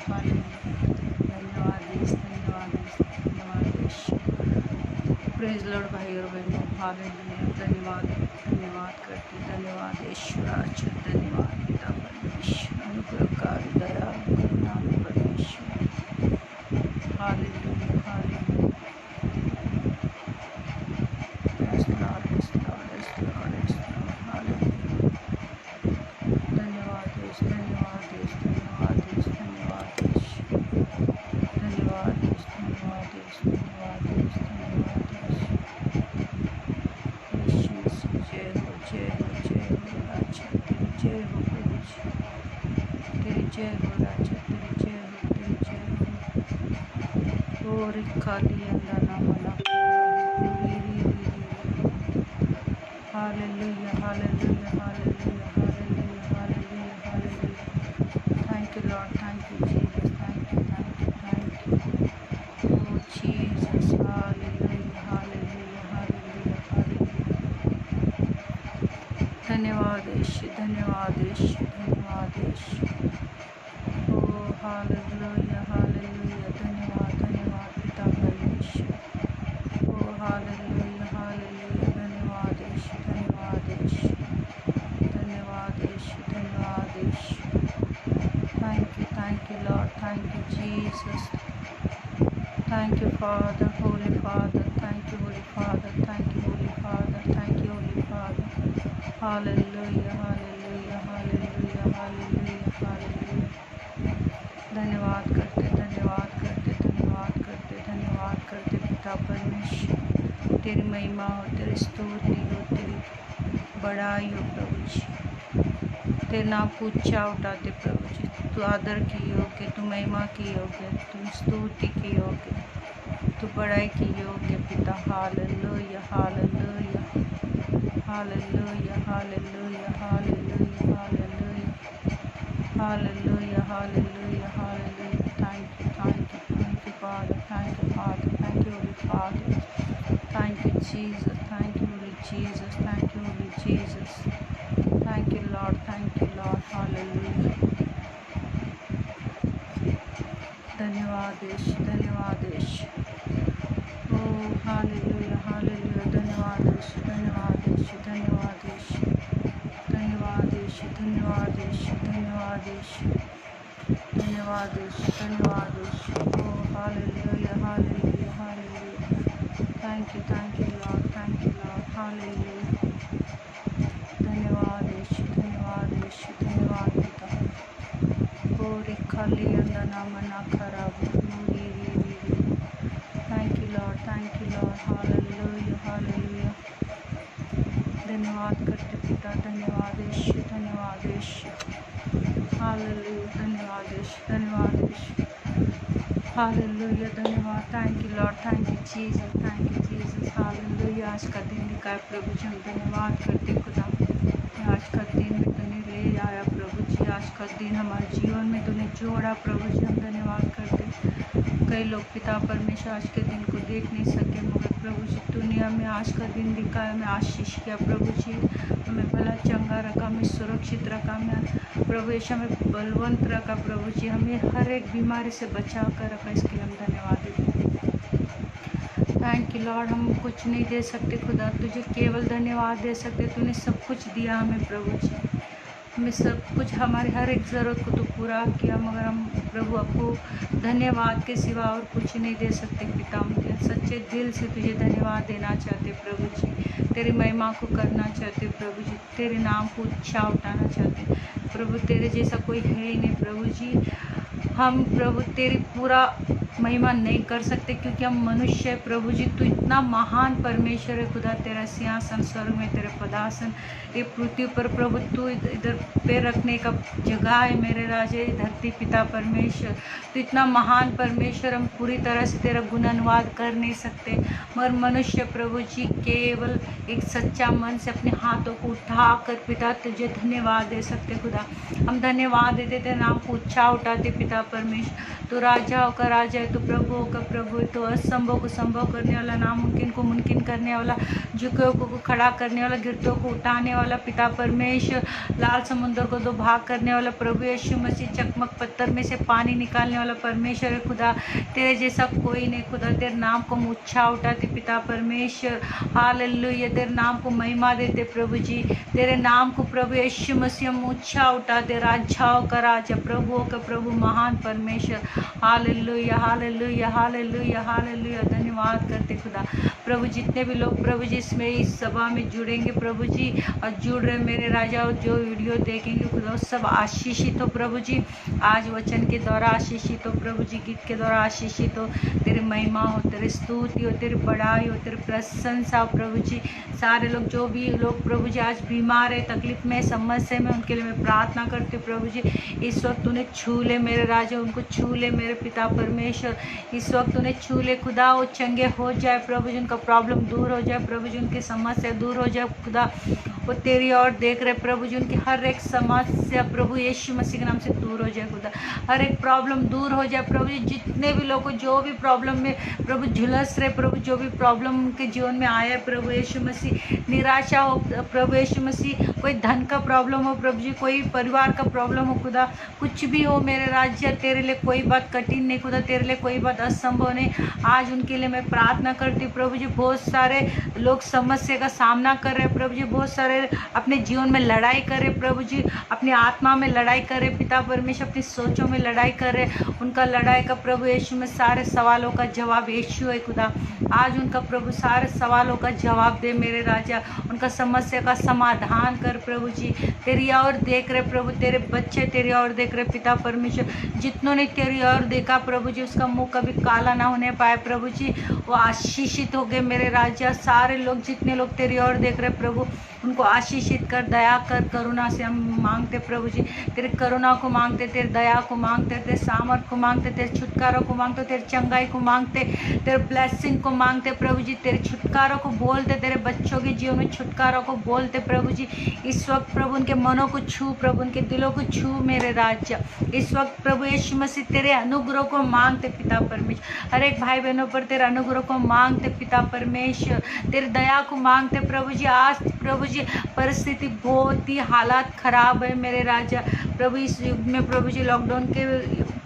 धन्यवाद देश, धन्यवाद देश, धन्यवाद देश। प्रेज लॉर्ड भाई और बहनों, हालेलुया। धन्यवाद धन्यवाद करते, धन्यवाद ईश्वराज, धन्यवाद पिता परमेश्वर, अनुग्रहकारी दया करुणा परमेश्वर। Hallelujah hallelujah. Praise the Lord, praise the Lord, praise the Lord, praise the Lord. Hallelujah. धन्यवाद देश, धन्यवाद देश, धन्यवाद देश, धन्यवाद देश, धन्यवाद देश, धन्यवाद देश, धन्यवाद देश, धन्यवाद देश। यीशु मसीह जय हो, जय हो, जय हो राजा, तेरी जय हो प्रभु जी, तेरी जय हो राजा, तेरी जय हो, तेरी जय हो। और खाली अंदाना मना hallelujah hallelujah hallelujah hallelujah hallelujah hallelujah. Thank you Lord, thank you Jesus, thank you thank you thank you O Jesus. Hallelujah hallelujah hallelujah hallelujah. धन्यवाद यीशु, धन्यवाद यीशु, धन्यवाद यीशु। ओ हालेलुया हालेलुया। धन्यवाद धन्यवाद पिता परमेश्वर। ओ हालेलुया हालेलुया। धन्यवाद यीशु, धन्यवाद यीशु, धन्यवाद यीशु, धन्यवाद Yeshu. Thank you Lord, thank you Jesus, thank you father, holy father, thank you holy father, thank you holy father, thank you holy father. Hallelujah hallelujah hallelujah hallelujah hallelujah. धन्यवाद करते, धन्यवाद करते, धन्यवाद करते, धन्यवाद करते पिता परमेश्वर। तेरी महिमा हो, तेरी स्तुति हो, तेरी बड़ाई हो प्रभु जी। तेरे नाम को ऊंचा उठाते प्रभु जी। तू आदर की योग्य, तू महिमा की योग्य, तू स्तुति की योग्य, तू बड़ाई की योग्य पिता। Hallelujah hallelujah hallelujah hallelujah hallelujah hallelujah hallelujah hallelujah hallelujah. Thank you father, thank you father, thank you holy father, thank you Jesus, thank you Holi Jesus, thank you Holi Jesus, thank you Lord, hallelujah. धन्यवाद यीशु, धन्यवाद यीशु। ओ hallelujah hallelujah. धन्यवाद यीशु, धन्यवाद यीशु, धन्यवाद यीशु, धन्यवाद यीशु, धन्यवाद यीशु, धन्यवाद यीशु, धन्यवाद यीशु, धन्यवाद यीशु। ओ hallelujah hallelujah hallelujah. Thank you Lord, hallelujah. धन्यवाद यीशु, धन्यवाद यीशु, धन्यवाद पिता। ओ रिखाली अंदना मना खराब री। Thank you Lord, hallelujah hallelujah. धन्यवाद करते पिता, धन्यवाद यीशु, धन्यवाद यीशु। हालेलुया, धन्यवाद यीशु, धन्यवाद यीशु। हालेलुया, धन्यवाद। Thank you Lord, thank you Jesus, hallelujah. आज का दिन निकाय प्रभु जी, हम धन्यवाद करते खुदा। आज का दिन में तूने ले आया प्रभु जी, आज का दिन हमारे जीवन में तूने जोड़ा प्रभु जी, हम धन्यवाद करते। कई लोग पिता परमेश्वर आज के दिन को देख नहीं सके, मगर प्रभु जी तूने हमें आज का दिन दिखाया, हमें आशीष किया प्रभु जी, हमें भला चंगा रखा, हमें सुरक्षित रखा, हमें प्रभु यीशु हमें बलवंत रखा प्रभु जी, हमें हर एक बीमारी से बचा कर रखा, इसके लिए हम धन्यवाद देते। Thank you Lord. हम कुछ नहीं दे सकते खुदा, तुझे केवल धन्यवाद दे सकते। तूने सब कुछ दिया हमें प्रभु जी, हमें सब कुछ, हमारी हर एक ज़रूरत को तो पूरा किया, मगर हम प्रभु आपको धन्यवाद के सिवा और कुछ नहीं दे सकते पिता। हम सच्चे दिल से तुझे धन्यवाद देना चाहते प्रभु जी, तेरी महिमा को करना चाहते प्रभु जी, तेरे नाम को ऊंचा उठाना चाहते प्रभु। तेरे जैसा कोई है ही नहीं प्रभु जी। हम प्रभु तेरी पूरा महिमा नहीं कर सकते क्योंकि हम मनुष्य है प्रभु जी। तू इतना महान परमेश्वर है खुदा, तेरा सिंहासन स्वर्ग में, तेरे पदासन ये पृथ्वी पर प्रभु। तू इधर पैर रखने का जगह है मेरे राजे धरती पिता परमेश्वर। तो इतना महान परमेश्वर, हम पूरी तरह से तेरा गुणानुवाद कर नहीं सकते, मगर मनुष्य प्रभु जी केवल एक सच्चा मन से अपने हाथों को उठा कर पिता तुझे धन्यवाद दे सकते खुदा। हम धन्यवाद देते तेरे नाम को ऊंचा उठाते पिता परमेश्वर। तो राजाओं का राजा है, तो प्रभुओं का प्रभु है, तो असंभव को संभव करने वाला, नामुमकिन को मुमकिन करने वाला, झुके को खड़ा करने वाला, गिरतों को उठाने वाला पिता परमेश्वर, लाल समुद्र को दो भाग करने वाला प्रभु यीशु मसीह, चकमक पत्थर में से पानी निकालने वाला परमेश्वर है खुदा। तेरे जैसा कोई नहीं खुदा। तेरे नाम को ऊंचा उठाते पिता परमेश्वर, हालेलुया। तेरे नाम को महिमा देते प्रभु जी। तेरे नाम को प्रभु यीशु मसीह हम ऊंचा उठाते, राजाओं का राजा, प्रभुओं का प्रभु, महान परमेश्वर, हालेलुया हालेलुया हालेलुया हालेलुया। धन्यवाद करते खुदा। प्रभु जितने भी लोग प्रभु जी इसमें इस सभा में जुड़ेंगे प्रभु जी, और जुड़ रहे मेरे राजा, और जो वीडियो देखेंगे खुदा सब आशीषित हो प्रभु जी। आज वचन के द्वारा आशीषित हो प्रभु जी, गीत के द्वारा आशीषित हो। तेरी महिमा हो, तेरी स्तुति हो, तेरी बड़ाई हो, तेरी प्रशंसा हो प्रभु जी। सारे लोग जो भी लोग प्रभु जी आज बीमार है, तकलीफ में, समस्या में, उनके लिए मैं प्रार्थना करती हूँ प्रभु जी। इस वक्त उन्हें छू ले मेरे राजा, उनको छू ले मेरे पिता परमेश्वर। इस वक्त उन्हें छू ले खुदा, वो चंगे हो जाए प्रभु जी, उनका प्रॉब्लम दूर हो जाए प्रभु जी, उनकी समस्या दूर हो जाए खुदा। वो तेरी ओर देख रहे प्रभु जी, उनकी हर एक समस्या प्रभु यीशु मसीह के नाम से दूर हो जाए खुदा। हर एक प्रॉब्लम दूर हो जाए प्रभु जी। जितने भी लोगों को जो भी प्रॉब्लम में प्रभु झुलस रहे प्रभु, जो भी प्रॉब्लम उनके जीवन में आया है प्रभु यीशु मसीह, निराशा हो प्रभु यीशु मसीह, कोई धन का प्रॉब्लम हो प्रभु जी, कोई परिवार का प्रॉब्लम हो खुदा, कुछ भी हो मेरे राज्य, तेरे लिए कोई बात कठिन नहीं खुदा, तेरे लिए कोई बात असंभव नहीं। आज उनके लिए मैं प्रार्थना करती हूँ प्रभु जी। बहुत सारे लोग समस्या का सामना कर रहे हैं प्रभु जी, बहुत सारे अपने जीवन में लड़ाई कर रहे प्रभु जी, अपनी आत्मा में लड़ाई कर रहे पिता परमेश्वर, अपनी सोचों में लड़ाई कर रहे। उनका लड़ाई का प्रभु यीशु में सारे सवालों का जवाब यीशु है खुदा। आज उनका प्रभु सारे सवालों का जवाब दे मेरे राजा, उनका समस्या का समाधान कर प्रभु जी। तेरी ओर देख रहे प्रभु, तेरे बच्चे तेरी ओर देख रहे पिता परमेश्वर। जितनों ने तेरी ओर देखा प्रभु जी, उसका मुंह कभी काला ना होने पाए प्रभु जी, वो आशीषित हो गए मेरे राजा। सारे लोग जितने लोग तेरी ओर देख रहे प्रभु, उनको आशीषित कर, दया कर, करुणा से हम मांगते प्रभु जी। तेरे करुणा को मांगते, तेरे दया को मांगते, तेरे सामर्थ को मांगते, तेरे छुटकारों को मांगते, तेरे चंगाई को मांगते, तेरे ब्लेसिंग को मांगते प्रभु जी। तेरे छुटकारों को बोलते, तेरे बच्चों के जीवन में छुटकारों को बोलते प्रभु जी। इस वक्त प्रभु उनके मनों को छू प्रभु, उनके दिलों को छू मेरे राज्य। इस वक्त प्रभु यीशु मसीह तेरे अनुग्रह को मांगते पिता परमेश्वर। हर एक भाई बहनों पर तेरे अनुग्रह को मांगते पिता परमेश्वर, तेरे दया को मांगते प्रभु जी। आज प्रभु जी परिस्थिति बहुत ही हालात खराब है मेरे राजा प्रभु। इस युग में प्रभु जी लॉकडाउन के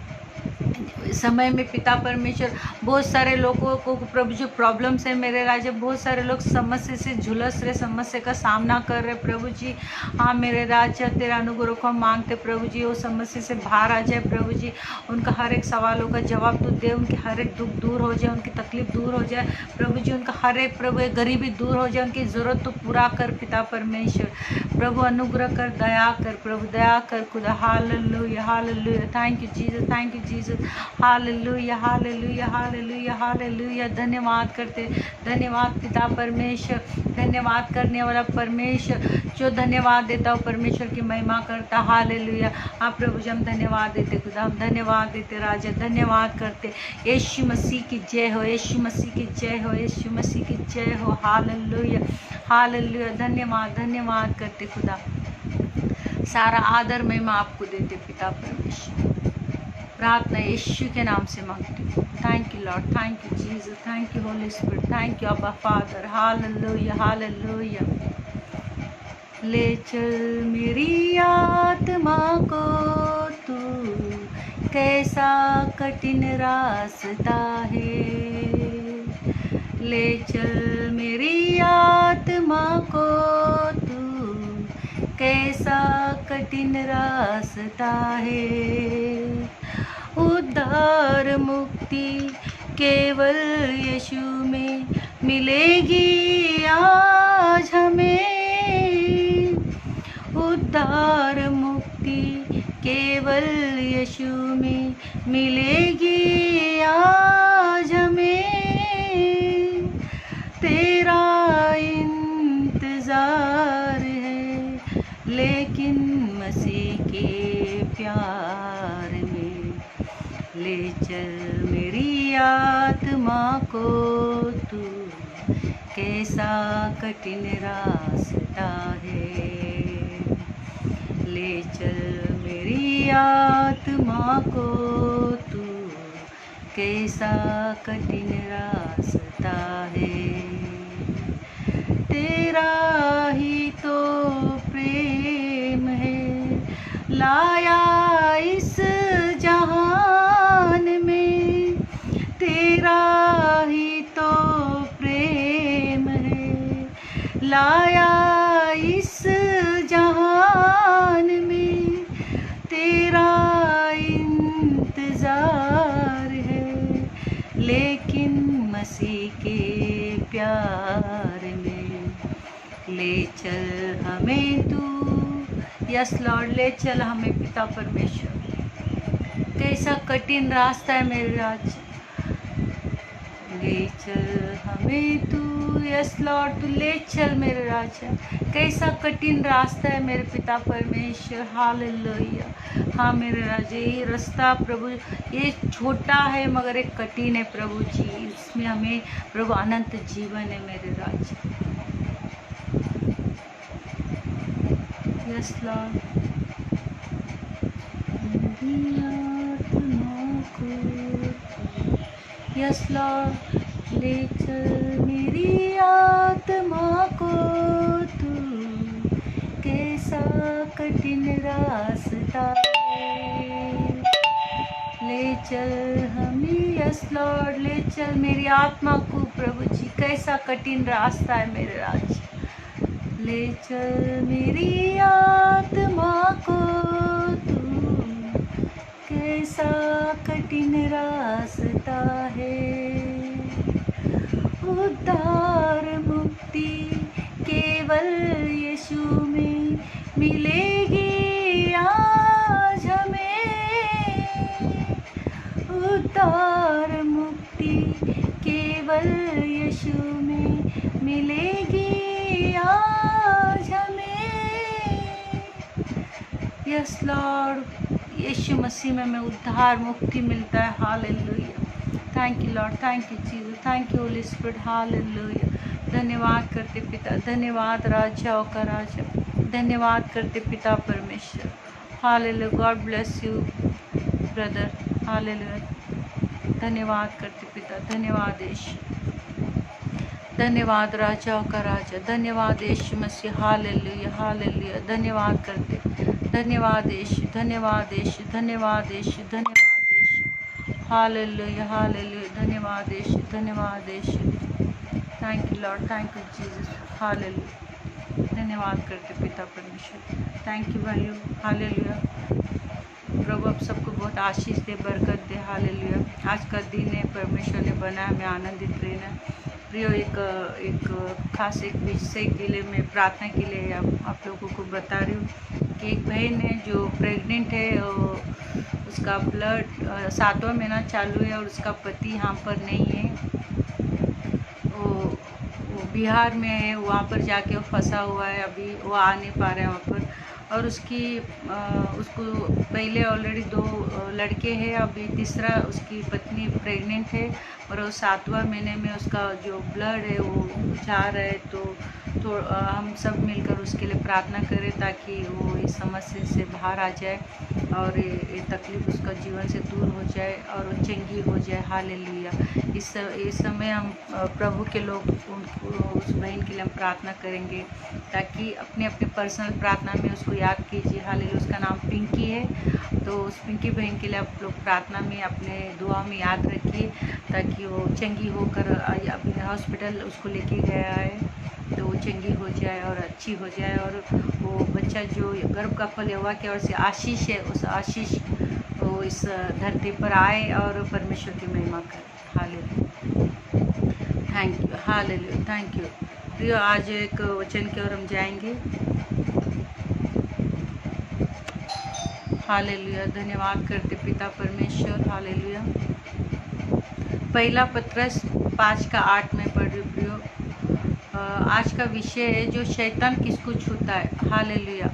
समय में पिता परमेश्वर बहुत सारे लोगों को प्रभु जो प्रॉब्लम्स है मेरे राजा, बहुत सारे लोग समस्या से झुलस रहे, समस्या का सामना कर रहे प्रभु जी। हाँ मेरे राजा, तेरे अनुग्रह को मांगते प्रभु जी, वो समस्या से बाहर आ जाए प्रभु जी। उनका हर एक सवालों का जवाब तू दे, उनकी हर एक दुख दूर हो जाए, उनकी तकलीफ दूर हो जाए प्रभु जी। उनका हर एक प्रभु एक गरीबी दूर हो जाए, उनकी ज़रूरत तो पूरा कर पिता परमेश्वर। प्रभु अनुग्रह कर, दया कर प्रभु, दया कर खुदा। Hallelujah hallelujah. Thank you Jesus, thank you Jesus. Hallelujah hallelujah hallelujah hallelujah. धन्यवाद करते, धन्यवाद पिता परमेश्वर, धन्यवाद करने वाला परमेश्वर, जो धन्यवाद देता हो परमेश्वर की महिमा करता। हालेलुया। आप प्रभु जी हम धन्यवाद देते खुदा, हम धन्यवाद देते राजा, धन्यवाद करते। यीशु मसीह की जय हो, यीशु मसीह की जय हो, यीशु मसीह की जय हो। Hallelujah hallelujah. धन्यवाद धन्यवाद करते खुदा। सारा आदर महिमा आपको देते पिता परमेश्वर। प्रार्थना यीशु के नाम से मांगती हूँ। Thank you Lord, thank you Jesus, thank you Holi spirit, thank you अब्बा फादर। Hallelujah hallelujah. ले चल मेरी आत्मा को तू, कैसा कठिन रास्ता है। ले चल मेरी आत्मा को तू, कैसा कठिन रास्ता है। उद्धार मुक्ति केवल यीशु में मिलेगी आज हमें। उद्धार मुक्ति केवल यीशु में मिलेगी आज हमें। तेरा इंतजार है लेकिन मसीह के प्यार में। ले चल मेरी आत्मा को तू, कैसा कठिन रास्ता है। ले चल मेरी आत्मा को तू, कैसा कठिन रास्ता है, तेरा ही तो प्रेम है लाया इस जहान में, तेरा ही तो प्रेम है लाया इस जहान में, तेरा इंतजार है लेकिन मसीह के प्यार में, ले चल हमें तू, यस लॉर्ड, ले चल हमें पिता परमेश्वर। कैसा कठिन रास्ता है मेरे राज, ले चल हमें तू, यस लॉर्ड, तू ले चल मेरे राजा। कैसा कठिन रास्ता है मेरे पिता परमेश्वर, हालेलुया। हाँ मेरे राजा, ये रास्ता प्रभु ये छोटा है मगर एक कठिन है प्रभु जी, इसमें हमें प्रभु अनंत जीवन है मेरे राजा। यस लॉर्ड, यस लॉर्ड, ले चल मेरी आत्मा को तू, कैसा कठिन रास्ता है, ले चल हमें, यस लॉर्ड, ले चल मेरी आत्मा को प्रभु जी, कैसा कठिन रास्ता है मेरे राज, ले चल मेरी आत्मा को तू, कैसा कठिन रास्ता है, उद्धार मुक्ति केवल यीशु में मिलेगी आज हमें, उद्धार मुक्ति केवल यीशु में मिलेगी आज हमें, यस लॉर्ड, यीशु मसीह में हमें उद्धार मुक्ति मिलता है, hallelujah. Thank you Lord, thank you Jesus, thank you Holi spirit, hallelujah. धन्यवाद करते पिता, धन्यवाद राजाओं का राजा, धन्यवाद करते पिता परमेश्वर, hallelujah. God bless you brother, hallelujah. धन्यवाद करते पिता, धन्यवाद यीशु, धन्यवाद राजाओं का राजा, धन्यवाद यीशु मसीह, हालेलुया हालेलुया। धन्यवाद करते, धन्यवाद यीशु, धन्यवाद यीशु, धन्यवाद यीशु, धन्यवाद यीशु, हालेलुया हालेलुया। धन्यवाद यीशु, धन्यवाद Yeshu. Thank you Lord, thank you Jesus, hallelujah. धन्यवाद करते पिता परमेश्वर, थैंक यू भाइयों, हालेलुया। प्रभु आप सबको बहुत आशीष दे, बरकत दे, हालेलुया। आज का दिन है, परमेश्वर ने बनाया, हमें आनंदित रहना। प्रियो, एक खास एक विषय के लिए मैं प्रार्थना के लिए आप लोगों को बता रही हूँ कि एक बहन है जो प्रेग्नेंट है, उसका ब्लड 7वां महीना चालू है और उसका पति यहाँ पर नहीं है, वो बिहार में है, वहाँ पर जाके वो फंसा हुआ है, अभी वो आ नहीं पा रहा है वहाँ पर। और उसको पहले ऑलरेडी 2 लड़के हैं, अभी तीसरा उसकी पत्नी प्रेग्नेंट है और वो 7वां महीने में उसका जो ब्लड है वो जा रहा है। तो हम सब मिलकर उसके लिए प्रार्थना करें ताकि वो इस समस्या से बाहर आ जाए और ये तकलीफ़ उसका जीवन से दूर हो जाए और वो चंगी हो जाए, हालेलुया। इस समय हम प्रभु के लोग उस बहन के लिए हम प्रार्थना करेंगे ताकि अपने पर्सनल प्रार्थना में उसको याद कीजिए, हालेलुया। उसका नाम पिंकी है, तो उस पिंकी बहन के लिए आप लोग प्रार्थना में अपने दुआ में याद रखिए ताकि वो चंगी होकर अपने हॉस्पिटल उसको लेके गया है तो वो चंगी हो जाए और अच्छी हो जाए और वो बच्चा जो गर्भ का फल यहोवा की ओर से आशीष है, उस आशीष वो इस धरती पर आए और परमेश्वर की महिमा करे, hallelujah. Thank you, hallelujah, thank you. प्रियो, आज एक वचन की ओर हम जाएंगे, हालेलुया। धन्यवाद करते पिता परमेश्वर, हालेलुया। 1 पत्रस 5:8 में पढ़ रही प्रियो। आज का विषय है जो शैतान किसको छूता है, हालेलुया।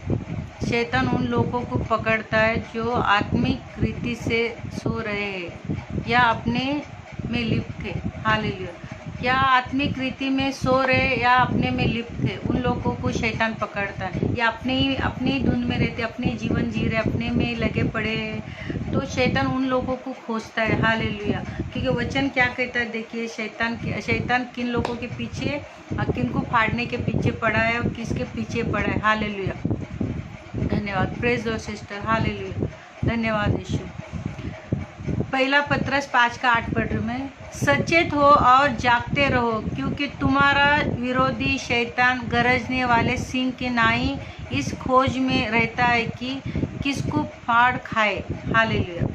शैतान उन लोगों को पकड़ता है जो आत्मिक रीति से सो रहे हैं या अपने में लिप्त थे, हालेलुया। या आत्मिक रीति में सो रहे या अपने में लिप्त थे, उन लोगों को शैतान पकड़ता है। या अपनी धुन में रहते, अपने जीवन जी रहे, अपने में लगे पड़े, तो शैतान उन लोगों को खोजता है। हालेलुया। क्योंकि वचन क्या कहता है, देखिए शैतान किन लोगों के पीछे और किन को फाड़ने के पीछे पड़ा है और किसके पीछे पड़ा है। हालेलुया। धन्यवाद। Praise the sister. हालेलुया। धन्यवाद यीशु। पहला पत्रस 5:8 पढ़ रही हूँ मैं। सचेत हो और जागते रहो, क्योंकि तुम्हारा विरोधी शैतान गरजने वाले सिंह के नाई इस खोज में रहता है कि किसको फाड़ खाए। हालेलुया।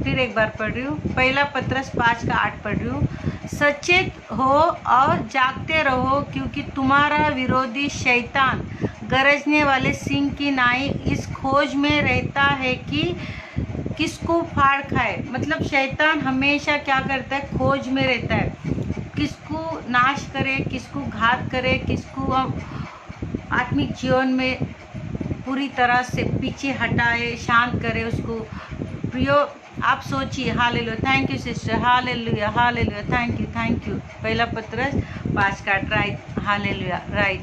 फिर एक बार पढ़ रही हूँ, पहला पत्रस 5:8 पढ़ रही हूँ। सचेत हो और जागते रहो, क्योंकि तुम्हारा विरोधी शैतान गरजने वाले सिंह की नाई इस खोज में रहता है कि किसको फाड़ खाए। मतलब शैतान हमेशा क्या करता है, खोज में रहता है, किसको नाश करे, किसको घात करे, किसको आत्मिक जीवन में पूरी तरह से पीछे हटाए, शांत करे उसको। प्रियो आप सोचिए। Hallelujah. Thank you sister. Hallelujah. Hallelujah. Thank you. पहला पत्रस 5:8 राइट। Hallelujah right.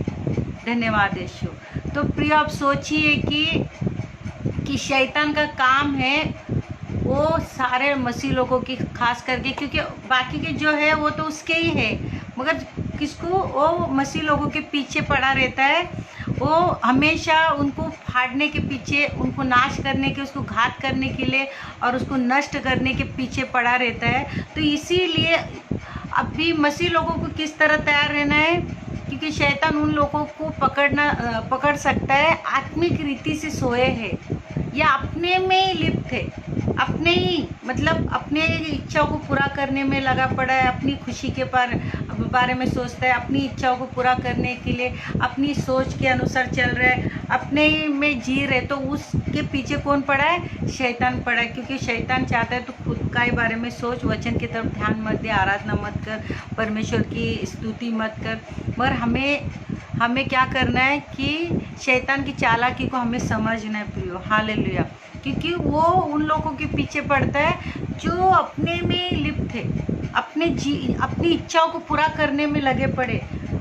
धन्यवाद यीशु। तो प्रियो आप सोचिए कि शैतान का काम है वो सारे मसीह लोगों की खास करके, क्योंकि बाकी के जो है वो तो उसके ही है, मगर किसको वो मसीह लोगों के पीछे पड़ा रहता है। वो हमेशा उनको फाड़ने के पीछे, उनको नाश करने के, उसको घात करने के लिए और उसको नष्ट करने के पीछे पड़ा रहता है। तो इसीलिए अभी मसीह लोगों को किस तरह तैयार रहना है, क्योंकि शैतान उन लोगों को पकड़ सकता है आत्मिक रीति से सोए हैं या अपने में ही लिप्त है, अपने ही मतलब अपने इच्छाओं को पूरा करने में लगा पड़ा है, अपनी खुशी के बारे में सोचता है, अपनी इच्छाओं को पूरा करने के लिए अपनी सोच के अनुसार चल रहा है, अपने ही में जी रहे। तो उसके पीछे कौन पड़ा है? शैतान पड़ा है। क्योंकि शैतान चाहता है तो खुद का ही बारे में सोच, वचन की तरफ ध्यान मत दे, आराधना मत कर, परमेश्वर की स्तुति मत कर। मगर हमें क्या करना है कि शैतान की चालाकी को हमें समझना है प्रियो। हालेलुया। क्योंकि वो उन लोगों के पीछे पड़ता है जो अपने में लिप्त है, अपनी इच्छाओं को पूरा करने में लगे पड़े,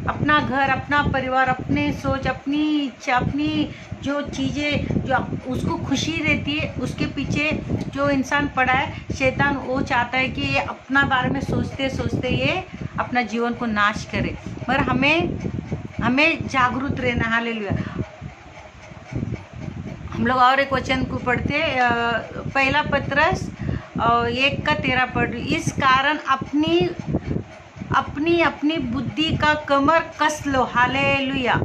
अपना घर, अपना परिवार, अपने सोच, अपनी इच्छा, अपनी जो चीज़ें जो उसको खुशी रहती है उसके पीछे जो इंसान पड़ा है। शैतान वो चाहता है कि ये अपना बारे में सोचते सोचते ये अपना जीवन को नाश करे। मगर हमें जागरूक रहना। हालेलुया। हम लोग और एक वचन को पढ़ते, पहला पत्रस 1:13 पढ़। इस कारण अपनी बुद्धि का कमर कस लो। हालेलुया।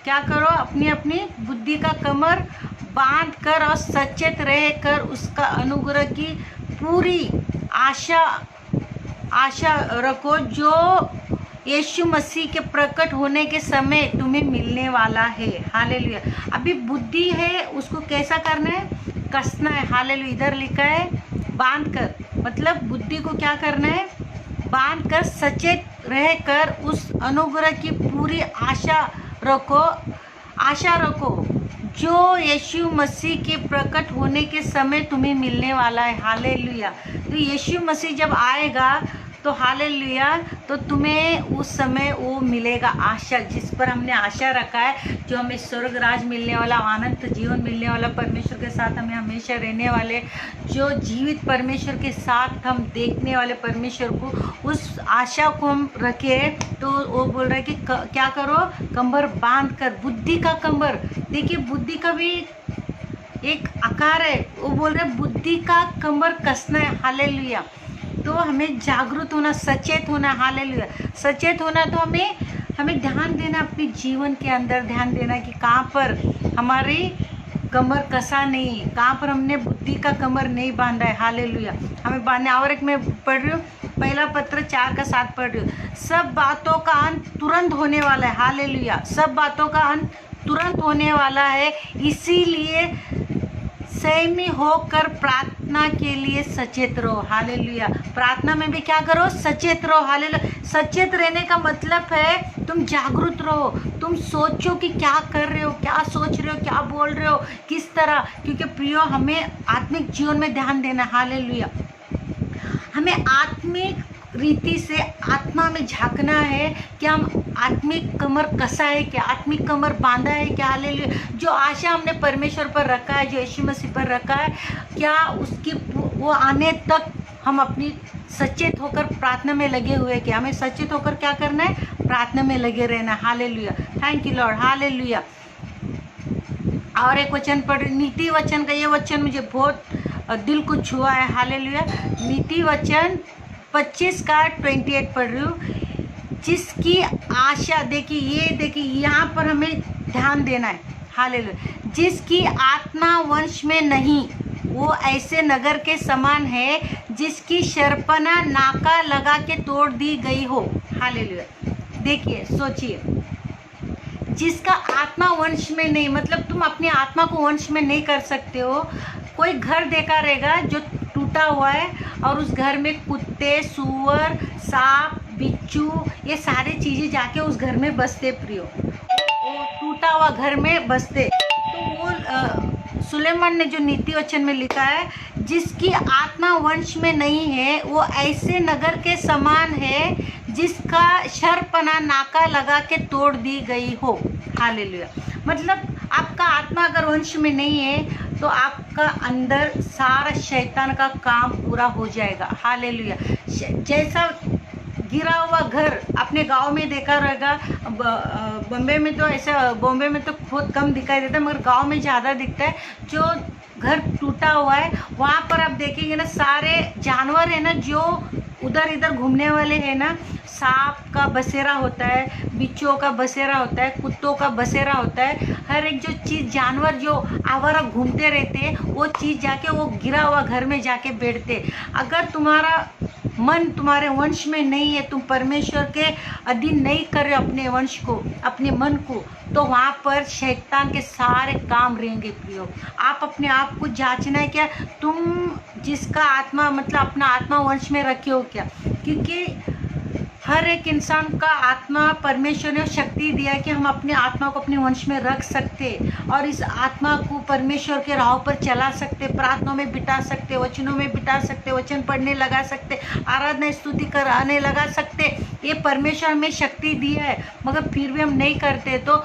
क्या करो? अपनी बुद्धि का कमर बांध कर और सचेत रह कर उसका अनुग्रह की पूरी आशा रखो, जो यीशु मसीह के प्रकट होने के समय तुम्हें मिलने वाला है। हालेलुया। अभी बुद्धि है, उसको कैसा करना है? कसना है। हालेलुया। इधर लिखा है बांध कर, मतलब बुद्धि को क्या करना है? बांध कर सचेत रहकर उस अनुग्रह की पूरी आशा रखो जो यीशु मसीह के प्रकट होने के समय तुम्हें मिलने वाला है। हालेलुया। तो यीशु मसीह जब आएगा तो हालेलुया, तो तुम्हें उस समय वो मिलेगा आशा, जिस पर हमने आशा रखा है, जो हमें स्वर्ग राज मिलने वाला, अनंत जीवन मिलने वाला, परमेश्वर के साथ हमें हमेशा रहने वाले, जो जीवित परमेश्वर के साथ हम देखने वाले परमेश्वर को, उस आशा को हम रखें। तो वो बोल रहा है कि क्या करो? कमर बांध कर, बुद्धि का कमर। देखिए बुद्धि का भी एक आकार है। वो बोल रहे बुद्धि का कमर कसना है। हालेलुया। तो हमें जागरूक होना, सचेत होना। हालेलुया। सचेत होना तो हमें ध्यान देना, अपने जीवन के अंदर ध्यान देना कि कहाँ पर हमारी कमर कसा नहीं, कहाँ पर हमने बुद्धि का कमर नहीं बांधा है। हालेलुया। हमें बांधना। और एक मैं पढ़ रही हूँ, पहला पत्र 4:7 पढ़ रही हूँ। सब बातों का अंत तुरंत होने वाला है। हालेलुया। सब बातों का अंत तुरंत होने वाला है, इसीलिए संयमी होकर प्रार्थना के लिए सचेत रहो। हालेलुया। प्रार्थना में भी क्या करो? सचेत रहो। हालेलुया। सचेत रहने का मतलब है तुम जागरूक रहो, तुम सोचो कि क्या कर रहे हो, क्या सोच रहे हो, क्या बोल रहे हो, किस तरह। क्योंकि प्रियो हमें आत्मिक जीवन में ध्यान देना। हालेलुया। हमें आत्मिक रीति से आत्मा में झांकना है कि हम आत्मिक कमर कसा है क्या, आत्मिक कमर बांधा है क्या। हालेलुया। जो आशा हमने परमेश्वर पर रखा है, जो यीशु मसीह पर रखा है, क्या उसकी वो आने तक हम अपनी सचेत होकर प्रार्थना में लगे हुए कि हमें सचेत होकर क्या करना है, प्रार्थना में लगे रहना। Hallelujah, thank you Lord, hallelujah. और एक वचन पढ़, नीति वचन का ये वचन मुझे बहुत दिल को छुआ है। हालेलुया, नीति वचन 25 का 28 पढ़ रही हूँ। जिसकी आशा, देखिए यहाँ पर हमें ध्यान देना है। हालेलुया, जिसकी आत्मा वंश में नहीं, वो ऐसे नगर के समान है जिसकी शर्पणा नाका लगा के तोड़ दी गई हो। हालेलुया, देखिए सोचिए, जिसका आत्मा वंश में नहीं, मतलब तुम अपनी आत्मा को वंश में नहीं कर सकते हो। कोई घर देखा रहेगा जो टूटा हुआ है और उस घर में कुत्ते, सुअर, सांप, बिच्छू, ये सारी चीज़ें जाके उस घर में बसते प्रियो, वो टूटा हुआ घर में बसते। तो वो सुलेमान ने जो नीति वचन में लिखा है, जिसकी आत्मा वंश में नहीं है वो ऐसे नगर के समान है जिसका शर्पणा नाका लगा के तोड़ दी गई हो। हालेलुया, मतलब आपका आत्मा अगर वंश में नहीं है तो आपका अंदर सारा शैतान का काम पूरा हो जाएगा। हालेलुया, जैसा गिरा हुआ घर अपने गांव में देखा रहेगा, बॉम्बे में तो ऐसा, बॉम्बे में तो बहुत कम दिखाई देता है मगर गांव में ज़्यादा दिखता है। जो घर टूटा हुआ है वहाँ पर आप देखेंगे ना, सारे जानवर है ना जो उधर इधर घूमने वाले हैं ना, सांप का बसेरा होता है, बिच्छुओं का बसेरा होता है, कुत्तों का बसेरा होता है। हर एक जो चीज़, जानवर जो आवारा घूमते रहते हैं, वो चीज़ जाके वो गिरा हुआ घर में जाके बैठते। अगर तुम्हारा मन तुम्हारे वंश में नहीं है, तुम परमेश्वर के अधीन नहीं कर रहे अपने वंश को, अपने मन को, तो वहाँ पर शैतान के सारे काम रहेंगे प्रियो। आप अपने आप को जांचना है क्या, तुम जिसका आत्मा, मतलब अपना आत्मा वंश में रखे हो क्या? क्योंकि हर एक इंसान का आत्मा परमेश्वर ने शक्ति दिया है कि हम अपने आत्मा को अपने वंश में रख सकते और इस आत्मा को परमेश्वर के राह पर चला सकते, प्रार्थना में बिता सकते, वचनों में बिता सकते, वचन पढ़ने लगा सकते, आराधना स्तुति कराने लगा सकते। ये परमेश्वर हमें शक्ति दी है, मगर फिर भी हम नहीं करते। तो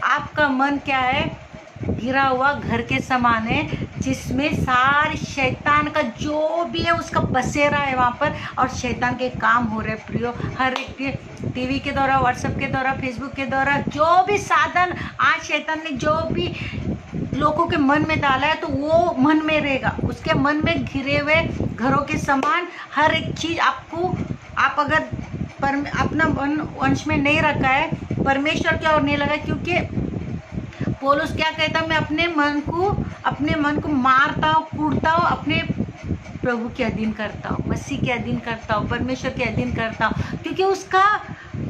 आपका मन क्या है? गिरा हुआ घर के समान है जिसमें सारे शैतान का जो भी है उसका बसेरा है वहाँ पर, और शैतान के काम हो रहे प्रियो। हर एक के टीवी के द्वारा, व्हाट्सएप के द्वारा, फेसबुक के द्वारा, जो भी साधन आज शैतान ने जो भी लोगों के मन में डाला है तो वो मन में रहेगा, उसके मन में घिरे हुए घरों के समान हर एक चीज़ आपको, आप अगर अपना मन वंश में नहीं रखा है, परमेश्वर की ओर नहीं लगा, क्योंकि पौलुस क्या कहता है, मैं अपने मन को मारता हूँ, कूटता हूँ, अपने प्रभु के अधीन करता हूँ, मसीह के अधीन करता हूँ, परमेश्वर के अधीन करता हूँ। क्योंकि उसका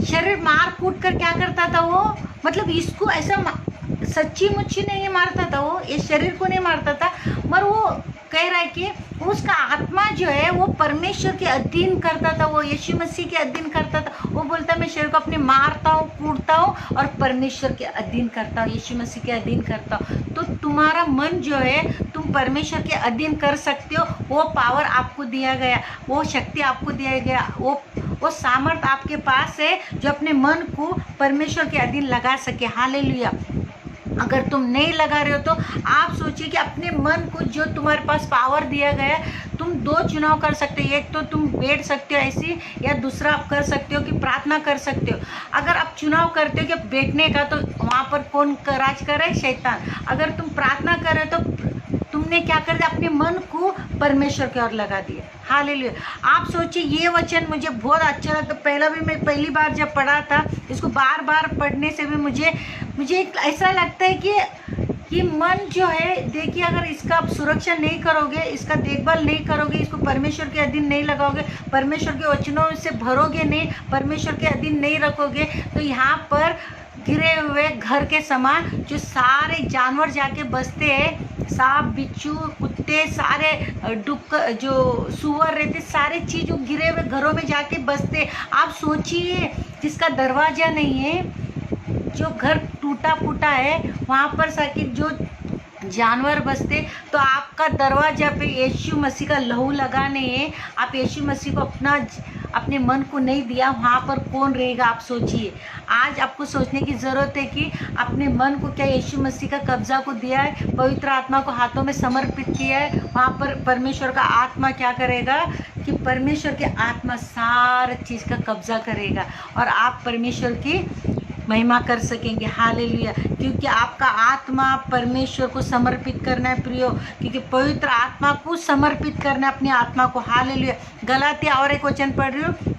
शरीर मार कूट कर क्या करता था वो, मतलब इसको ऐसा सच्ची मुच्ची नहीं मारता था वो, इस शरीर को नहीं मारता था, मगर वो कह रहा है कि उसका आत्मा जो है वो परमेश्वर के अधीन करता था, वो यीशु मसीह के अधीन करता था। वो बोलता है मैं शरीर को अपने मारता हूँ, कूटता हूँ और परमेश्वर के अधीन करता हूँ, यीशु मसीह के अधीन करता हूँ। तो तुम्हारा मन जो है तुम परमेश्वर के अधीन कर सकते हो, वो पावर आपको दिया गया, वो शक्ति आपको दिया गया, वो सामर्थ आपके पास है जो अपने मन को परमेश्वर के अधीन लगा सके। हालेलुया। अगर तुम नहीं लगा रहे हो तो आप सोचिए कि अपने मन को जो तुम्हारे पास पावर दिया गया, तुम दो चुनाव कर सकते हो। एक तो तुम बैठ सकते हो ऐसी, या दूसरा आप कर सकते हो कि प्रार्थना कर सकते हो। अगर आप चुनाव करते हो कि बैठने का, तो वहाँ पर कौन राज कर रहा है? शैतान। अगर तुम प्रार्थना कर रहे हो तो तुमने क्या कर दिया? अपने मन को परमेश्वर की ओर लगा दिया। हालेलुया। आप सोचिए, ये वचन मुझे बहुत अच्छा लगता। मैं पहली बार जब पढ़ा था, इसको बार बार पढ़ने से भी मुझे ऐसा लगता है कि मन जो है, देखिए अगर इसका आप सुरक्षा नहीं करोगे, इसका देखभाल नहीं करोगे, इसको परमेश्वर के अधीन नहीं लगाओगे, परमेश्वर के वचनों से भरोगे नहीं, परमेश्वर के अधीन नहीं रखोगे, तो यहाँ पर गिरे हुए घर के समान जो सारे जानवर जाके बसते हैं, सांप, बिच्छू, कुत्ते, सारे जो सुअर रहते, सारे चीज़ जो गिरे हुए घरों में जाके बसते। आप सोचिए, जिसका दरवाज़ा नहीं है, जो घर टूटा फूटा है, वहाँ पर साकी जो जानवर बसते, तो आपका दरवाजा पे यीशु मसीह का लहू लगाने है। आप यीशु मसीह को अपने मन को नहीं दिया, वहाँ पर कौन रहेगा? आप सोचिए। आज आपको सोचने की ज़रूरत है कि अपने मन को क्या यीशु मसीह का कब्जा को दिया है, पवित्र आत्मा को हाथों में समर्पित किया है। वहाँ पर परमेश्वर का आत्मा क्या करेगा कि परमेश्वर के आत्मा सारा चीज़ का कब्जा करेगा और आप परमेश्वर की महिमा कर सकेंगे। हालेलुया। क्योंकि आपका आत्मा परमेश्वर को समर्पित करना है प्रियो, क्योंकि पवित्र आत्मा को समर्पित करना है अपनी आत्मा को। हालेलुया। गलातिया और एक वचन पढ़ रही हूँ।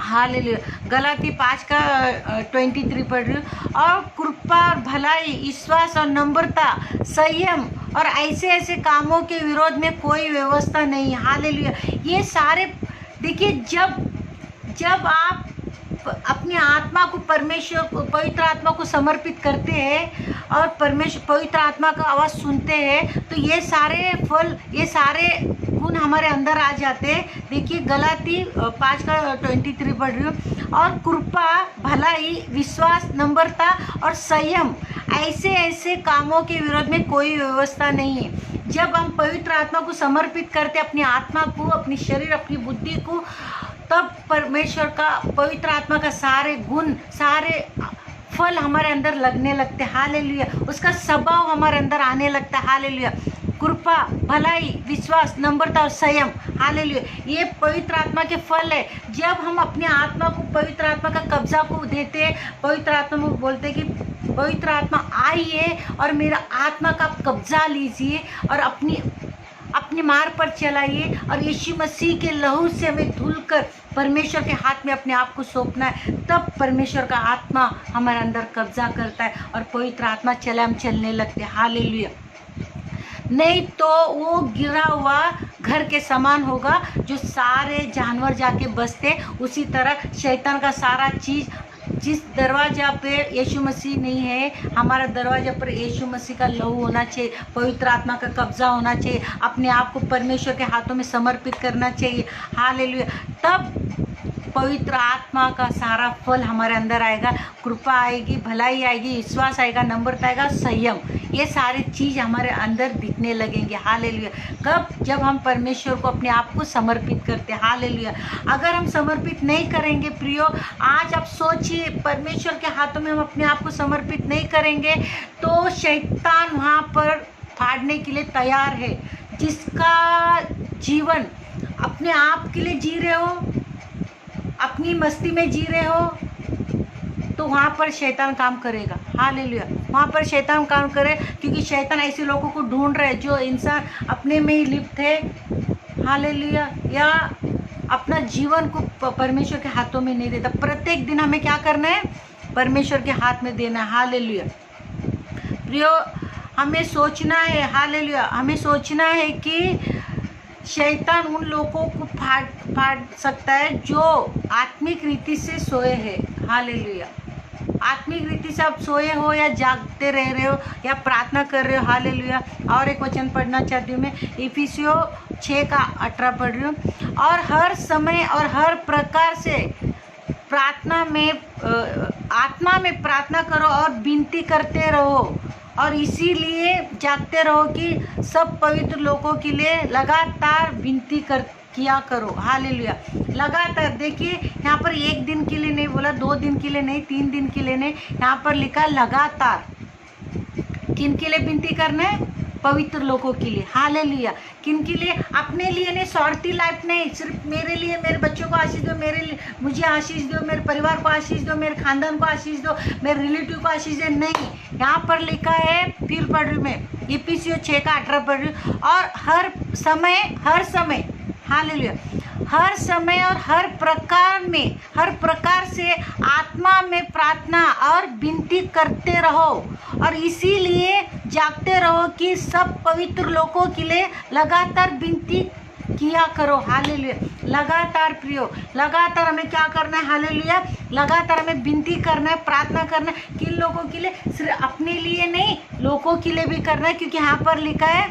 हालेलुया। गलाती 5 का 23 पढ़ रही हूँ। और कृपा और भलाई, विश्वास और नम्रता, संयम और ऐसे ऐसे कामों के विरोध में कोई व्यवस्था नहीं। हालेलुया। ये सारे देखिए, जब आप अपनी आत्मा को परमेश्वर को, पवित्र आत्मा को समर्पित करते हैं और पवित्र आत्मा का आवाज़ सुनते हैं, तो ये सारे फल, ये सारे गुण हमारे अंदर आ जाते हैं। देखिए गलाती 5 का 23 पढ़ रही हूँ। और कृपा, भलाई, विश्वास, नम्रता और संयम, ऐसे ऐसे कामों के विरोध में कोई व्यवस्था नहीं है। जब हम पवित्र आत्मा को समर्पित करते, अपनी आत्मा को, अपनी शरीर, अपनी बुद्धि को, तब परमेश्वर का, पवित्र आत्मा का सारे गुण, सारे फल हमारे अंदर लगने लगते। हालेलुया। उसका स्वभाव हमारे अंदर आने लगता है। हालेलुया। कृपा, भलाई, विश्वास, नम्रता और संयम। हालेलुया। ये पवित्र आत्मा के फल है। जब हम अपनी आत्मा को, पवित्र आत्मा का कब्जा को देते हैं, पवित्र आत्मा को बोलते कि पवित्र आत्मा आइए और मेरा आत्मा का कब्जा लीजिए और अपने मार्ग पर चलाइए, और यीशु मसीह के लहू से हमें धुलकर परमेश्वर के हाथ में अपने आप को सौंपना है। तब परमेश्वर का आत्मा हमारे अंदर कब्जा करता है और पवित्र आत्मा हम चलने लगते हैं। हालेलुया। नहीं तो वो गिरा हुआ घर के समान होगा जो सारे जानवर जाके बसते। उसी तरह शैतान का सारा चीज़, जिस दरवाजा पे यीशु मसीह नहीं है, हमारा दरवाजा पर यीशु मसीह का लहू होना चाहिए, पवित्र आत्मा का कब्जा होना चाहिए, अपने आप को परमेश्वर के हाथों में समर्पित करना चाहिए। हालेलुया। तब पवित्र आत्मा का सारा फल हमारे अंदर आएगा। कृपा आएगी, भलाई आएगी, विश्वास आएगा, नम्रता आएगा, संयम, ये सारी चीज़ हमारे अंदर दिखने लगेंगे। हालेलुया। कब? जब हम परमेश्वर को अपने आप को समर्पित करते हैं। हालेलुया। अगर हम समर्पित नहीं करेंगे प्रियो, आज आप सोचिए, परमेश्वर के हाथों में हम अपने आप को समर्पित नहीं करेंगे तो शैतान वहाँ पर फाड़ने के लिए तैयार है। जिसका जीवन अपने आप के लिए जी रहे हो, अपनी मस्ती में जी रहे हो, तो वहाँ पर शैतान काम करेगा। हालेलुया। वहाँ पर शैतान काम करे, क्योंकि शैतान ऐसे लोगों को ढूंढ रहे हैं जो इंसान अपने में ही लिप्त है। हालेलुया। या अपना जीवन को परमेश्वर के हाथों में नहीं देता। प्रत्येक दिन हमें क्या करना है? परमेश्वर के हाथ में देना है। हालेलुया। प्रियो, हमें सोचना है, हालेलुया, हमें सोचना है कि शैतान उन लोगों को फाड़ सकता है जो आत्मिक रीति से सोए हैं। हालेलुया। आत्मिक रीति से आप सोए हो या जागते रह रहे हो या प्रार्थना कर रहे हो। हालेलुया। और एक वचन पढ़ना चाहती हूँ मैं, इफिसियों 6 का 18 पढ़ रही हूँ। और हर समय और हर प्रकार से प्रार्थना में, आत्मा में प्रार्थना करो और विनती करते रहो, और इसीलिए जागते रहो कि सब पवित्र लोगों के लिए लगातार विनती किया करो। हालेलुया। लगातार। देखिए यहाँ पर एक दिन के लिए नहीं बोला, 2 दिन के लिए नहीं, 3 दिन के लिए नहीं, यहाँ पर लिखा लगातार। किन के लिए विनती करना है? पवित्र लोगों के लिए। हालेलुया। किन के लिए? अपने लिए नहीं, स्वार्थी लाइफ नहीं, सिर्फ मेरे लिए, मेरे बच्चों को आशीष दो, मेरे लिए मुझे आशीष दो, मेरे परिवार को आशीष दो, मेरे खानदान को आशीष दो, मेरे रिलेटिव को आशीष दो। नहीं, यहाँ पर लिखा है, फिर पढ़ रही हूँ मैं, इफिसियों 6 का 18 पढ़ रही हूँ। और हर समय, हालेलुया, हर समय और हर प्रकार से आत्मा में प्रार्थना और विनती करते रहो, और इसीलिए जागते रहो कि सब पवित्र लोगों के लिए लगातार विनती किया करो। हालेलुया। लगातार प्रियो, लगातार हमें क्या करना है? हालेलुया। लगातार हमें विनती करना है, प्रार्थना करना है। किन लोगों के लिए? सिर्फ अपने लिए नहीं, लोगों के लिए भी करना है, क्योंकि यहाँ पर लिखा है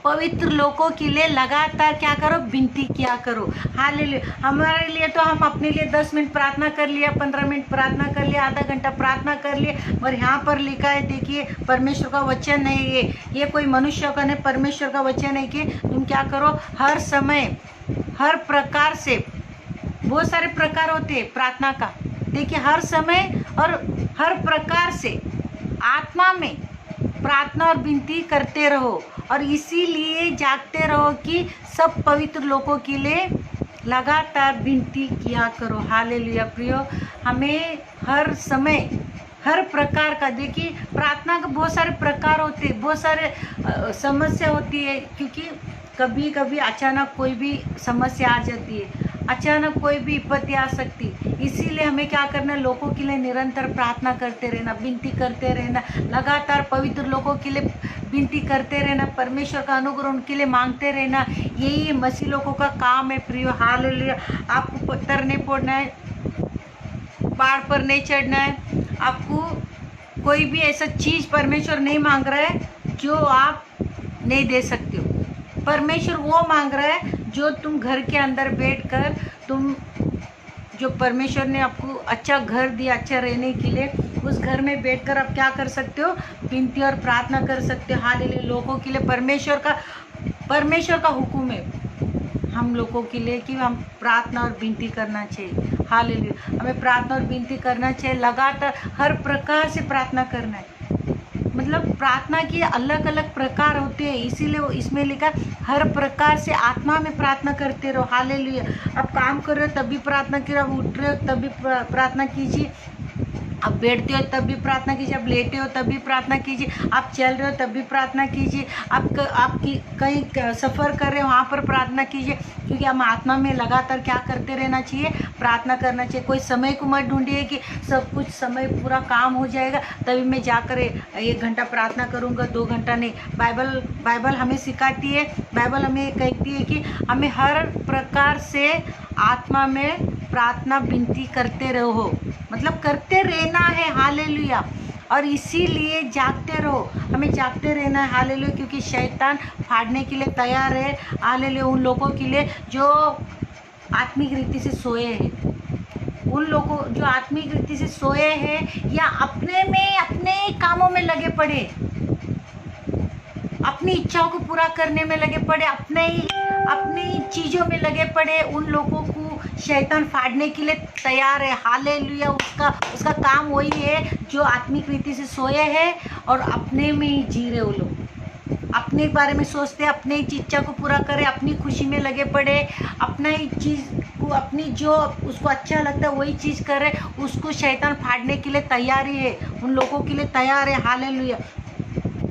पवित्र लोगों के लिए लगातार क्या करो, विनती किया करो। हालेलुया। हमारे लिए तो हम अपने लिए 10 मिनट प्रार्थना कर लिया, 15 मिनट प्रार्थना कर लिया, आधा घंटा प्रार्थना कर लिया, और यहाँ पर लिखा है, देखिए परमेश्वर का वचन है ये कोई मनुष्य का नहीं, परमेश्वर का वचन है कि तुम क्या करो, हर समय हर प्रकार से, बहुत सारे प्रकार होते हैं प्रार्थना का, देखिए हर समय और हर प्रकार से आत्मा में प्रार्थना और विनती करते रहो, और इसीलिए जागते रहो कि सब पवित्र लोगों के लिए लगातार विनती किया करो। हालेलुया। प्रियो, हमें हर समय हर प्रकार का, देखिए प्रार्थना का बहुत सारे प्रकार होते हैं, बहुत सारे समस्या होती है, क्योंकि कभी कभी अचानक कोई भी समस्या आ जाती है, अचानक कोई भी विपत्ति आ सकती, इसीलिए हमें क्या करना, लोगों के लिए निरंतर प्रार्थना करते रहना, विनती करते रहना, लगातार पवित्र लोगों के लिए विनती करते रहना, परमेश्वर का अनुग्रह उनके लिए मांगते रहना। यही मसीह लोगों का काम है प्रियो। हालेलुया। आपको पत्थर नहीं फोड़ना है, पहाड़ पर नहीं चढ़ना है, आपको कोई भी ऐसा चीज़ परमेश्वर नहीं मांग रहा है जो आप नहीं दे सकते हो। परमेश्वर वो मांग रहा है जो तुम घर के अंदर बैठकर, तुम जो परमेश्वर ने आपको अच्छा घर दिया, अच्छा रहने के लिए, उस घर में बैठकर आप क्या कर सकते हो, विनती और प्रार्थना कर सकते हो। हालेलुया। लोगों के लिए परमेश्वर का हुक्म है हम लोगों के लिए कि हम प्रार्थना और विनती करना चाहिए। हालेलुया। हमें प्रार्थना और विनती करना चाहिए, लगातार हर प्रकार से प्रार्थना करना है। मतलब प्रार्थना के अलग अलग प्रकार होते हैं, इसीलिए वो इसमें लिखा हर प्रकार से आत्मा में प्रार्थना करते रहो। हालेलुया। आप काम कर रहे हो तब भी प्रार्थना कीजिए, आप उठ रहे हो तब भी प्रार्थना कीजिए, आप बैठते हो तब भी प्रार्थना कीजिए, आप लेटे हो तब भी प्रार्थना कीजिए, आप चल रहे हो तब भी प्रार्थना कीजिए, आप कहीं सफ़र कर रहे हो वहाँ पर प्रार्थना कीजिए, क्योंकि हम आत्मा में लगातार क्या करते रहना चाहिए, प्रार्थना करना चाहिए। कोई समय को मत ढूंढिए कि सब कुछ समय पूरा काम हो जाएगा तभी मैं जाकर 1 घंटा प्रार्थना करूँगा, 2 घंटा नहीं। बाइबल हमें सिखाती है, बाइबल हमें कहती है कि हमें हर प्रकार से आत्मा में प्रार्थना विनती करते रहो, मतलब करते रहना है। हालेलुया। और इसीलिए जागते रहो, हमें जागते रहना है। हालेलुया। क्योंकि शैतान फाड़ने के लिए तैयार है। हालेलुया। उन लोगों के लिए जो आत्मिक रीति से सोए हैं, उन लोगों जो आत्मिक रीति से सोए हैं या अपने कामों में लगे पड़े, अपनी इच्छाओं को पूरा करने में लगे पड़े, अपनी चीज़ों में लगे पड़े, उन लोगों को शैतान फाड़ने के लिए तैयार है। हालेलुया। उसका काम वही है जो आत्मिक रीति से सोए हैं और अपने में ही जी रहे। वो लोग अपने बारे में सोचते हैं, अपने ही इच्छा को पूरा करें, अपनी खुशी में लगे पड़े, अपना ही चीज़ को, अपनी जो उसको अच्छा लगता है वही चीज़ करे, उसको शैतान फाड़ने के लिए तैयारी है, उन लोगों के लिए तैयार है। हालेलुया।